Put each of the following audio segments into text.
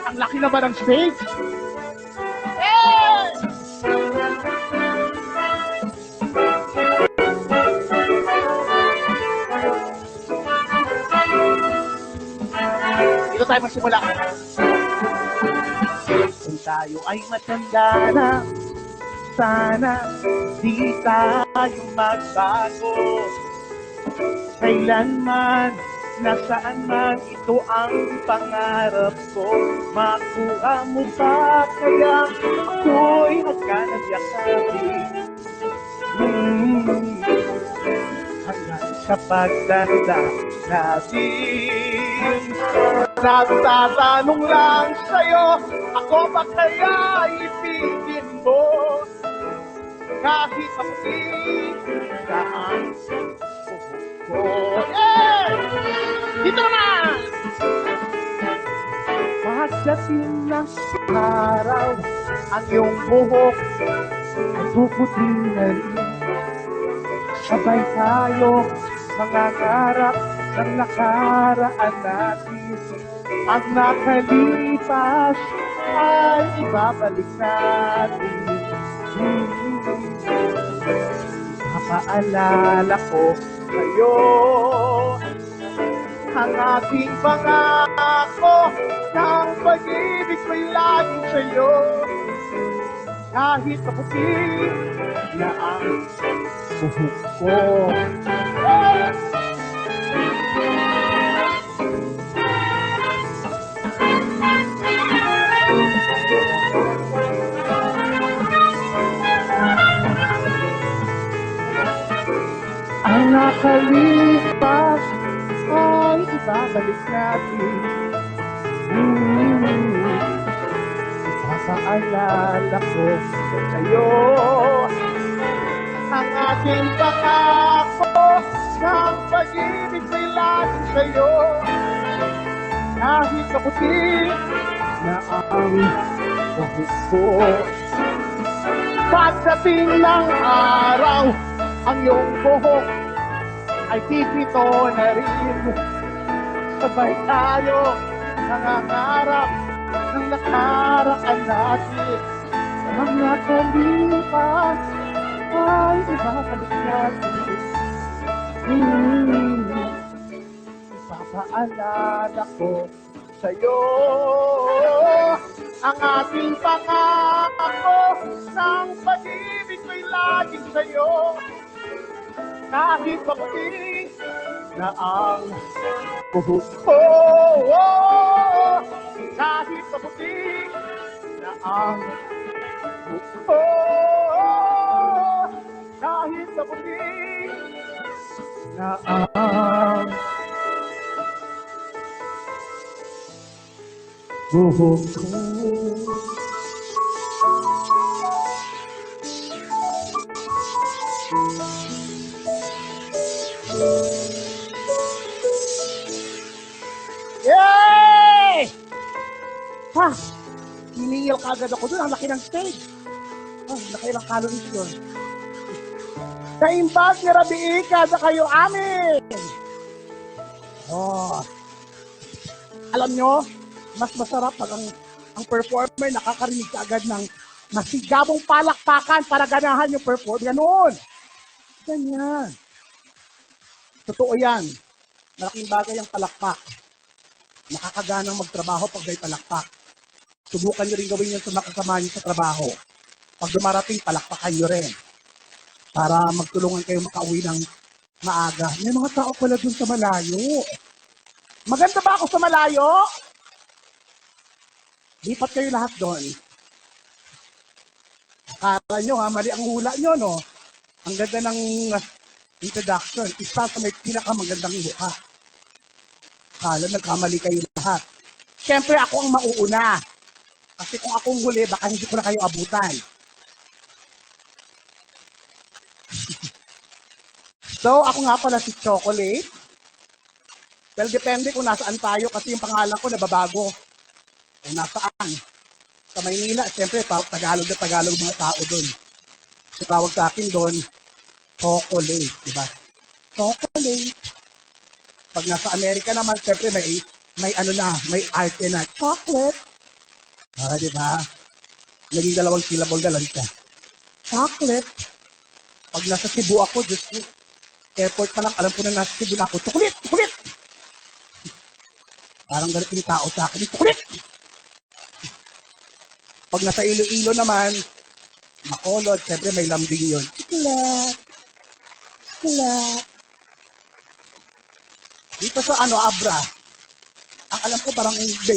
Ang laki naman ng stage. Eh! Dito tayo magsimula. Kung tayo ay matanda na, sana di tayo magbago. Kailanman, nasaan man, ito ang pangarap ko. Makuha mo ba kaya ako'y hagkanang yakapin? Hanggang sa pagtanda natin, nagtatanong lang sa'yo, ako ba kaya ibigin mo? Kahit maputi na ang buhok ko. Eh! Dito naman! Pagdating ng araw, ang iyong buhok ay puputi na rin. Sabay tayo mangangarap ng nakaraan natin. Ang nakalipas ay ibabalik natin. Napaalala ko sa'yo ang ating pangako ng pag-ibig ko'y laging sa'yo. Kahit maputi na ang buhok ko. Ah! Ang nakalipas ay ibabalik natin. Ipapaalala ko sa'yo ang ating pangako ng pag-ibig ko'y laging sa'yo. Kahit maputi na ang buhok ko. Pagdating ng araw, ang iyong buhok ay pipito na rin. Sabay tayo nangangarap ng nakaraan natin. Ang nakalipas ay ibabalik natin. Ipapaalala ko sa'yo ang ating pangako ng pag-ibig ko'y laging sa'yo. Kahit maputi na ang buhok ko. Kahit maputi na ang buhok ko. Kahit maputi na ang buhok ko. Yay! Ha! Hinihil ka agad ako doon. Ang laki ng stage. Oh, laki ng calories yun. Kaimbag ni Rabi Ika na kayo amin. Oh. Alam nyo, mas masarap pag ang performer nakakarinig ka agad ng masigabong palakpakan para ganahan yung performer. Ganun. Ganyan. Totoo yan. Malaking bagay ang palakpak. Nakakaganang magtrabaho pag may palakpak. Subukan nyo rin gawin yan sa makasama nyo sa trabaho. Pag dumarating, palakpakan nyo rin. Para magtulungan kayo makauwi ng maaga. May mga tao pala dun sa malayo. Maganda ba ako sa malayo? Lipat kayo lahat doon. Akala nyo ha, mali ang hula nyo, no? Ang ganda ng introduction. Isa sa may pinakamagandang mukha. Akala nagkamali kayo lahat. Siyempre ako ang mauuna. Kasi kung akong huli, baka hindi ko na kayo abutan. So, ako nga pala si Chocolate. Well, depende kung nasaan tayo kasi yung pangalan ko nababago. Kung nasaan. Sa Maynila, siyempre, Tagalog na Tagalog mga tao doon. So, tawag sa akin doon, Chocolate, diba? Chocolate. Pag nasa Amerika naman, siyempre, may arte na, chocolate. Di ba? Naging dalawang syllable na lang siya. Chocolate. Pag nasa Cebu ako, Diyos ko, airport pa lang, alam ko na nasa Cebu na ako, tukulit! Tukulit! Parang ganito yung tao sa akin, tukulit! Pag nasa Iloilo naman, makolod, siyempre may lambing yun. Chocolate! Chocolate! Dito sa Abra, ang alam ko parang bake.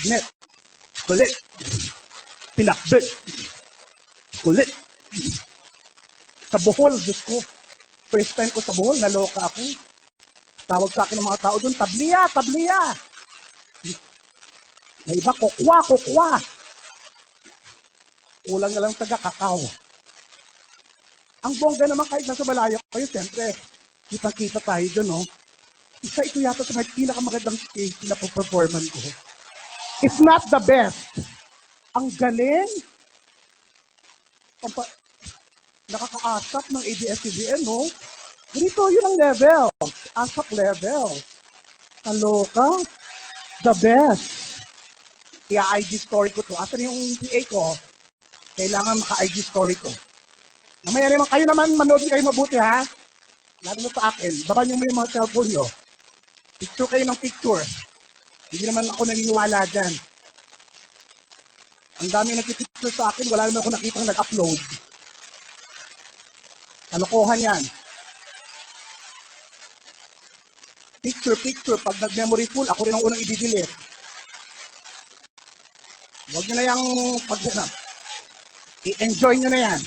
Net. Kulit. Pinakbit. Kulit. Sa Bohol, Diyos ko. First time ko sa Bohol, naloka ako. Tawag sa akin ng mga tao doon, tabliya, tabliya. May iba, kokwa, kokwa. Kulang na lang taga kakao. Ang bongga naman kahit nasa malayo kayo, siyempre, kitang-kita tayo doon, no? Isa ito yata sa pinakamagandang stage na performance ko. It's not the best. Ang galing. Nakakaasap ng ABS-CBN, no? Ganito yun ang level. Asap level. Kaloka. The best. Kaya IG story ko to. Asan yung PA ko? Kailangan maka-IG story ko. Mamaya naman kayo naman, manood kayo mabuti, ha? Lalo na sa akin. Baba niyo mo yung mga cellphone nyo. Picture kayo ng picture. Hindi naman ako naniniwala dyan. Ang dami nagpipicture sa akin, wala naman ako nakitang nag-upload. Kalokohan yan. Picture. Pag nag-memory full, ako rin ang unang i-delete. Huwag nyo na yung i-enjoy nyo na yan.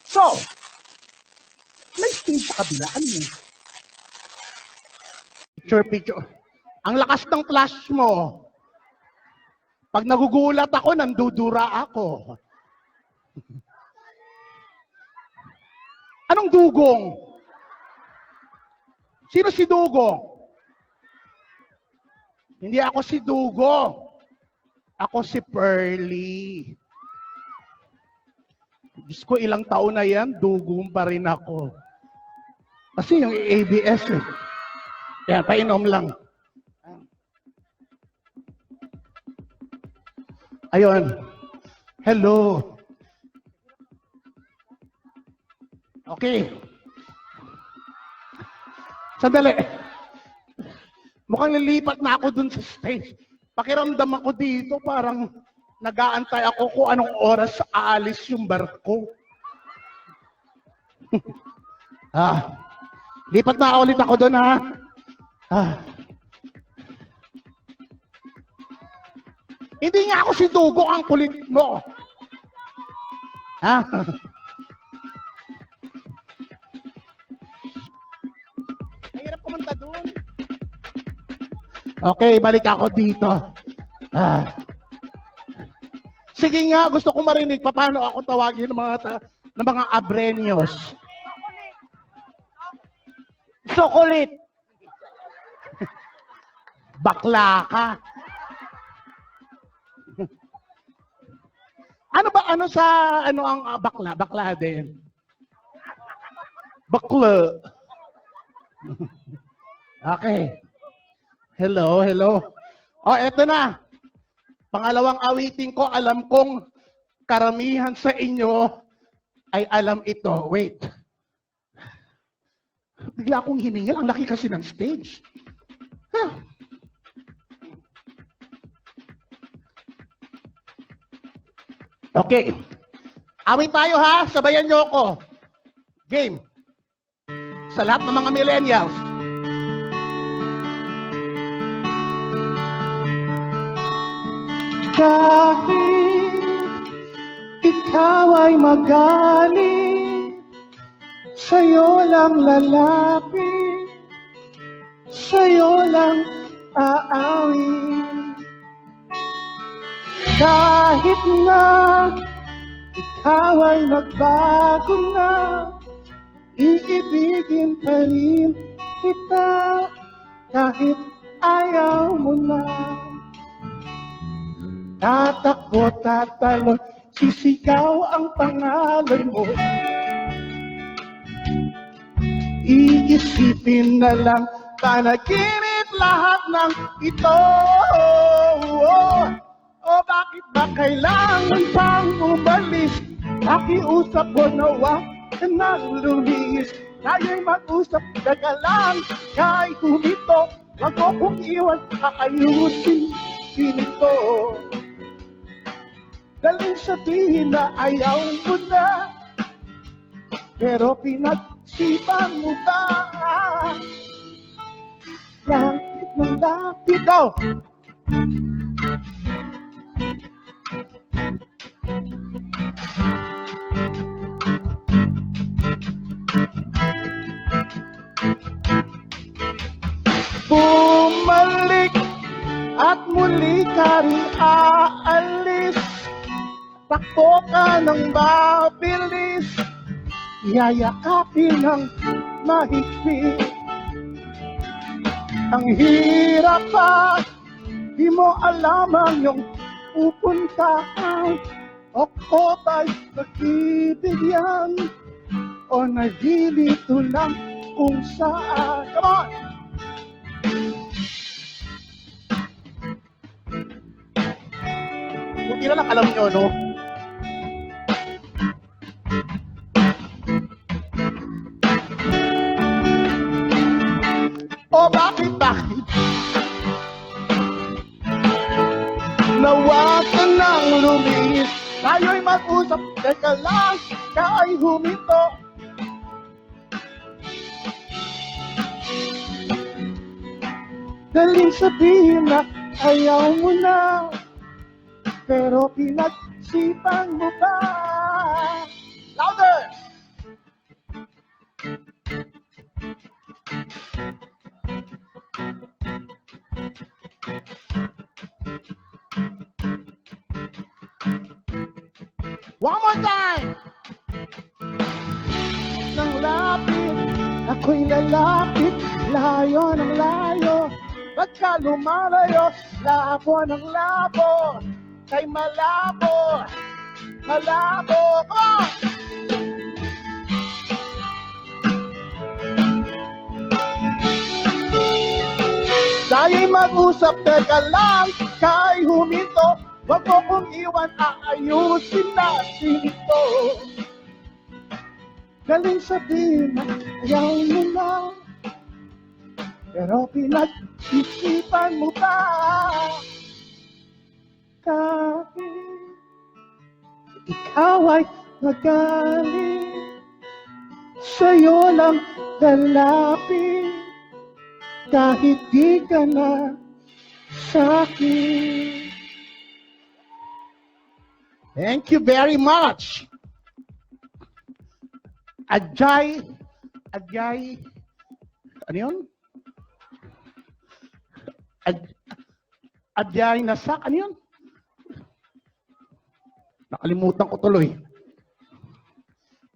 So, may stage sa kabila. Ano yun? Picture. Ang lakas ng flash mo. Pag nagugulat ako, nandudura ako. Anong dugong? Sino si Dugong? Hindi ako si Dugong. Ako si Pearly. Diyos ko, ilang taon na yan, dugong pa rin ako. Kasi yung ABS, yan, painom lang. Ayun. Hello. Okay. Sandali. Mukhang lilipat na ako dun sa stage. Pakiramdam ako dito, parang nag-aantay ako kung anong oras aalis yung barko. Lipat na ulit ako dun, ha? Hindi nga ako si Dugo, ang kulit mo. Mahirap pumunta dun. Okay, balik ako dito. Sige nga, gusto ko marinig paano ako tawagin ng mga Abreños. Sokolit. Bakla ka. Ano ang bakla? Bakla din. Bakla. Okay. Hello. Eto na. Pangalawang awitin ko, alam kong karamihan sa inyo ay alam ito. Wait. Bigla akong hiningil. Ang laki kasi ng stage. Okay. Awit tayo, ha? Sabayan niyo ako. Game. Sa lahat ng mga millennials. Kahit ikaw ay magaling, sa'yo lang lalapit, sa'yo lang aawin. Kahit na ikaw ay magbago na, iibigin pa rin kita kahit ayaw mo na. Tatakbo, tatalon, sisigaw ang pangalan mo. Iisipin na lang, panaginip lahat ng ito? O bakit ba kailangan pang umalis? Pakiusap ko na wag ka nang lumis. Tayo'y mag-usap, teka lang, kahit humito. Wag mo kong iwan, kaayusin pinito. Daling sabihin na ayaw mo na, pero pinagsipan mo ba? Langit ng lapit daw. Bumalik at muli ka rin aalis. Takbo ka ng mabilis, yayakapin ng mahigpit. Ang hirap pa, di mo alam ang iyong pupuntahan. O kota'y nagibigyan, o nagilito lang kung saan. Come on! Buti na lang alam nyo, no? O bakit? Nawag ka nang lumis. Tayo'y mag-usap, teka lang, ka ay humito. Daling sabihin na ayaw mo na, pero pinagsipan mo ba? Louder! One more time! Nang lapit, ako'y lalapit, layo ng layo. Pagka lumalayo, labo ng labo, kay malabo, malabo. Come on! Tayo'y mag-usap, teka lang, kay huminto. Wag mo kong iwan, aayusin natin ito. Galing sabihin na ayaw mo na, pero pinag-isipan mo ba? Kahit ikaw ay magaling, sa'yo lang lalapit, kahit di ka na sa'kin. Thank you very much. Ajay, ano yun? Ajay Nasak, ano yun? Nakalimutan ko tuloy.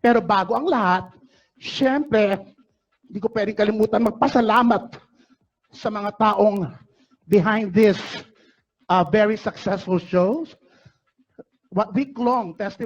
Pero bago ang lahat, syempre, hindi ko pwedeng kalimutan magpasalamat sa mga taong behind this very successful shows. What week-long testimony